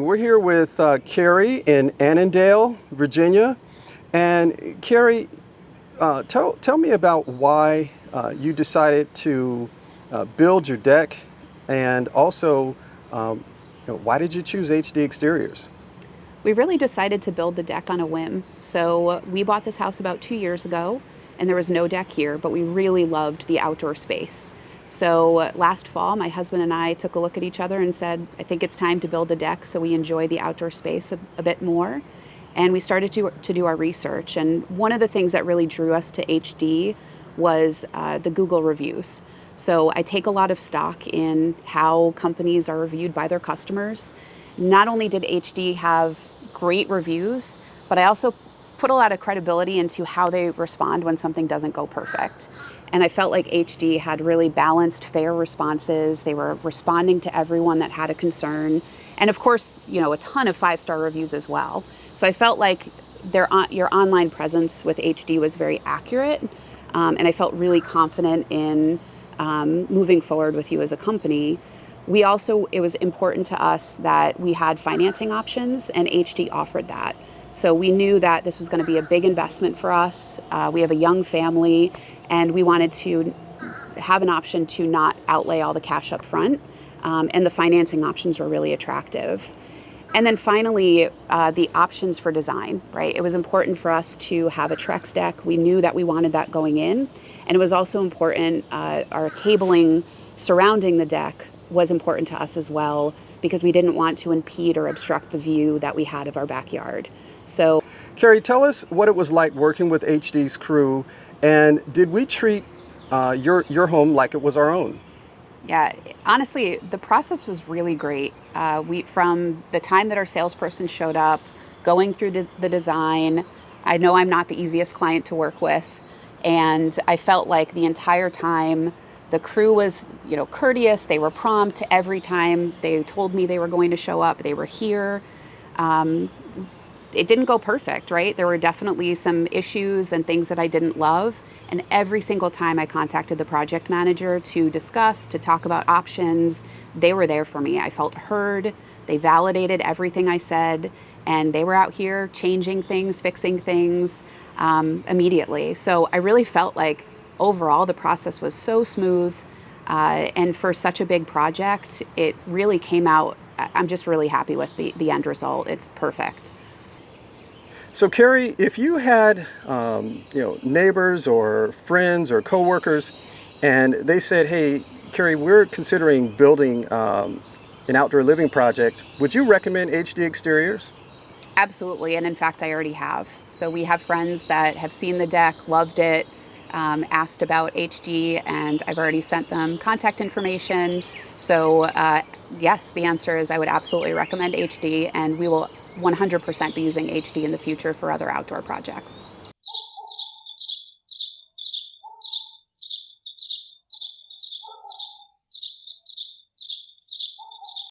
we're here with Carrie in Annandale, Virginia. And Carrie, tell me about why you decided to build your deck, and also why did you choose HD Exteriors? We really decided to build the deck on a whim. So we bought this house about 2 years ago, and there was no deck here, but we really loved the outdoor space. So last fall, my husband and I took a look at each other and said, I think it's time to build a deck so we enjoy the outdoor space a bit more. And we started to do our research. And one of the things that really drew us to HD was the Google reviews. So I take a lot of stock in how companies are reviewed by their customers. Not only did HD have great reviews, but I also put a lot of credibility into how they respond when something doesn't go perfect. And I felt like HD had really balanced, fair responses. They were responding to everyone that had a concern. And of course, a ton of 5-star reviews as well. So I felt like your online presence with HD was very accurate. And I felt really confident in moving forward with you as a company. It was important to us that we had financing options, and HD offered that. So we knew that this was going to be a big investment for us. We have a young family, and we wanted to have an option to not outlay all the cash up front. And the financing options were really attractive. And then finally, the options for design, right? It was important for us to have a Trex deck. We knew that we wanted that going in. And it was also important, our cabling surrounding the deck was important to us as well, because we didn't want to impede or obstruct the view that we had of our backyard. So, Carrie, tell us what it was like working with HD's crew, and did we treat your home like it was our own? yeah, honestly, the process was really great. From the time that our salesperson showed up, going through the design, I know I'm not the easiest client to work with, and I felt like the entire time the crew was, courteous. They were prompt every time they told me they were going to show up. They were here. It didn't go perfect, right? There were definitely some issues and things that I didn't love. And every single time I contacted the project manager to talk about options, they were there for me. I felt heard. They validated everything I said, and they were out here changing things, fixing things immediately. So I really felt like overall the process was so smooth. And for such a big project, it really came out. I'm just really happy with the end result. It's perfect. So, Carrie, if you had, neighbors or friends or coworkers, and they said, "Hey, Carrie, we're considering building an outdoor living project. Would you recommend HD Exteriors?" Absolutely. And in fact, I already have. So we have friends that have seen the deck, loved it, asked about HD, and I've already sent them contact information. So yes, the answer is I would absolutely recommend HD, and we will 100% be using HD in the future for other outdoor projects.